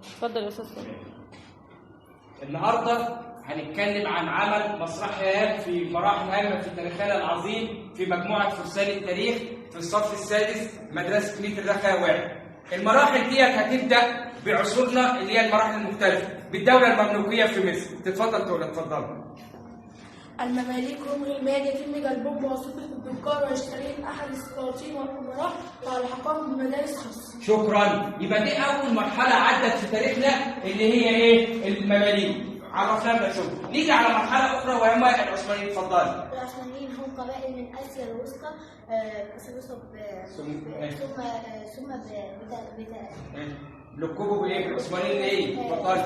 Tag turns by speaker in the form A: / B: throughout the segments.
A: اتفضل يا استاذ.
B: النهارده هنتكلم عن عمل مسرحيات في مراحل هامه في تاريخنا العظيم في مجموعه فرسان التاريخ في الصف السادس مدرسه ميت الرخاوي. المراحل ديت هتبدا بعصورنا اللي هي المراحل المختلفه بالدوله المملوكيه في مصر. تتفضل تقول. اتفضل.
C: المماليك هم عماد يتم قلبهم وسلطة الدكار ويشتريهم أحد السلاطين والأمراء وألحقهم بمدارس خاصة.
B: شكرا. يبقى دي أول مرحلة عدت في تاريخنا اللي هي إيه؟ المماليك. عرفناها بنفسهم. نيجي على مرحلة أخرى وهم العثمانيين. اتفضل.
D: العثمانيين هم قبائل من آسيا الوسطى ثم
B: لقبوا بايه؟ العثمانيين ايه؟ اتفضل.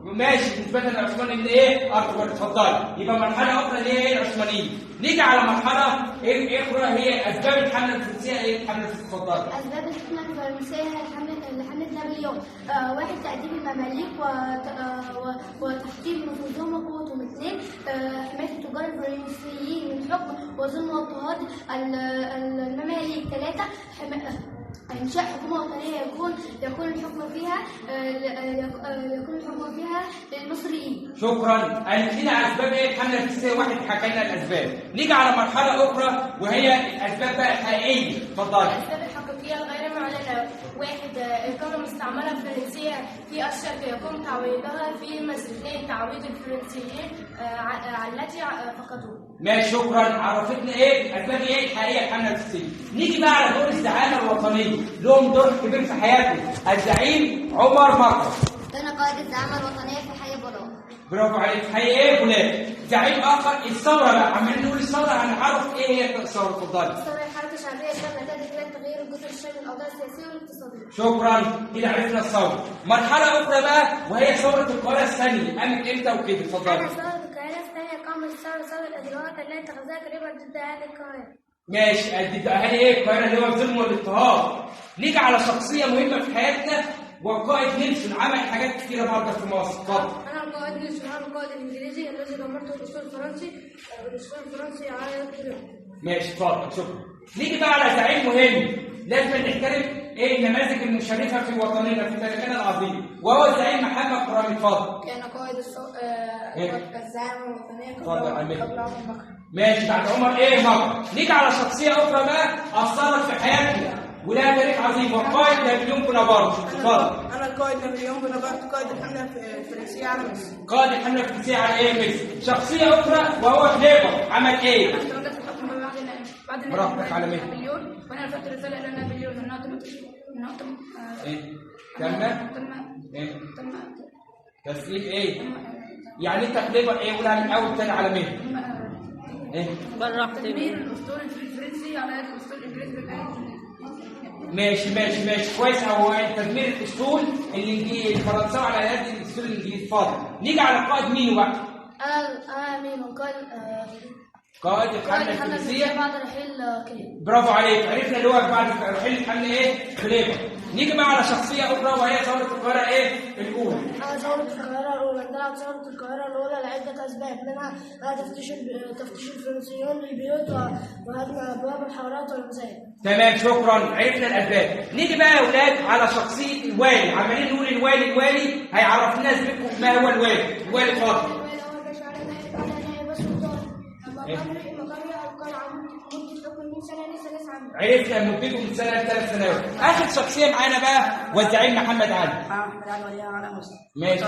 B: ماشي. نسبة للعثمانيين ايه؟ ارطغرل. اتفضل. يبقى مرحلة أخرى اللي هي العثمانيين. نيجي على مرحلة ايه أخرى هي أسباب الحملة الفرنسية. ايه الحملة الفرنسية؟ اتفضل.
D: أسباب الحملة الفرنسية هي حملة نابليون. واحد تأديب المماليك وتحكيم نفوذهم وقوتهم. اثنين حماية التجار الفرنسيين من الحكم وظلم واضطهاد المماليك. ثلاثة إنشاء حكومة وطنية يكون الحكم فيها للمصريين.
B: شكرا. هنبتدي على أسباب إيه الحملة الفرنسية. واحد حكى لنا الأسباب. نيجي على مرحلة أخرى وهي الأسباب بقى الحقيقية. اتفضل.
C: الأسباب الحقيقية الغير معلنة. واحد إقامة المستعمرة الفرنسية في الشرق يقوم تعويضها في مصر. اثنين تعويض الفرنسيين التي فقدوه.
B: ماشي. شكرا. عرفتنا ايه الاسباب ايه الحقيقيه الحمله الفرنسيه. نيجي بقى على دور الزعامه الوطنيه. لهم دور كبير في حياتنا. الزعيم عمر مكرم
D: كان قائد الزعامة الوطنية في حي بولاق.
B: برافو عليك. حي ايه؟ بولاق. زعيم اخر الثوره. بقى عمالين نقول الثوره هنعرف ايه هي الثوره. اتفضلي.
D: الثورة الحركة الشعبية كانت تهدف إلى تغيير الجزء الشامل للأوضاع السياسية والاقتصادية.
B: شكرا. كده عرفنا الثوره. مرحله اخرى بقى وهي ثوره القاهره الثانيه. قامت امتى وكده؟ اتفضلي.
D: ثورة القاهرة الثانية قامت ثورة الإجراءات التي اتخذها قريبا ضد أهل القاهرة.
B: ماشي. ضد اهالي ايه القاهره اللي هو الظلم والاضطهاد. نيجي على شخصيه مهمه في حياتنا والقائد نيلسون. عمل حاجات كتيره برضه في مصر. اتفضل.
C: أنا القائد نيلسون. أنا القائد الإنجليزي الذي دمرته الأسطول الفرنسي على يد اليوم.
B: ماشي. اتفضل. شكرا. نيجي بقى على زعيم مهم لازم نحترم ايه النماذج المشرفه في وطننا في تاريخنا العظيم وهو الزعيم محمد كرامي. اتفضل.
C: كان قائد الزعامة الوطنية
B: قبل عمر مكرم. ماشي. بعد عمر ايه مكرم. نيجي على شخصيه اخرى بقى اثرت في حياتنا ولها تاريخ عظيم والقائد نابليون بونابرت. اتفضل.
E: أنا القائد نابليون بونابرت قائد الحملة الفرنسية على مصر.
B: قائد الحمله الفرنسيه على ايه مصر. شخصيه اخرى وهو كليبر. عمل ايه؟ براحتك على مين؟
C: نابليون. وأنا أرسلت رسالة إلى نابليون أنها
B: ايه؟ تم تسليم ايه؟ يعني انت كليبر ايه؟ قولها من اول تاني على مين؟ ايه؟
C: تدمير الأسطول الفرنسي على يد الأسطول الإنجليزي.
B: ماشي كويس. هو تدمير الاسطول الفرنساوي على يد الاسطول الانجليزي. اتفضل. نيجي على القائد مينو بقى.
D: أنا مينو
B: قائد الحمله الفرنسيه
D: بعد رحيل كليبر.
B: برافو عليك. عرفنا اللي هو بعد رحيل الحمله ايه؟ كليبر. نيجي بقى على شخصيه اخرى وهي ثوره القاهره ايه؟ الاولى.
D: ثورة القاهرة الأولى. اندلعت ثورة القاهرة الأولى لعدة أسباب منها تفتيش الفرنسيون للبيوت وهدم أبواب الحارات والمساجد.
B: تمام. شكرا. عرفنا الاسباب. نيجي بقى يا اولاد على شخصيه الوالي. عمالين نقول الوالي هيعرفنا اسبابكم ما هو الوالي. الوالي. اتفضل. عرفنا مدته من سنه ل3 سنوات. اخر شخصيه معانا بقى والزعيم محمد علي.
E: محمد علي ولي على مصر.
B: ماشي.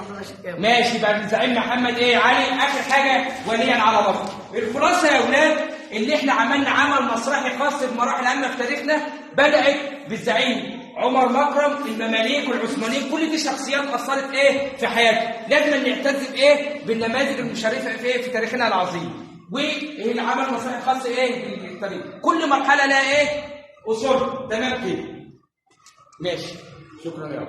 E: ماشي.
B: ماشي. بقى الزعيم محمد ايه علي اخر حاجه وليا على مصر. الخلاصه يا اولاد اللي احنا عملنا عمل مسرحي خاص بمراحل هامه في تاريخنا بدات بالزعيم عمر مكرم. المماليك والعثمانيين كل دي شخصيات اثرت ايه في حياتنا. لازم نعتز بايه بالنماذج المشرفه في في تاريخنا العظيم. والعمل مسرحي خاص ايه بالتاريخ. كل مرحله لها ايه اصول. تمام كده. ماشي. شكرا يا رب.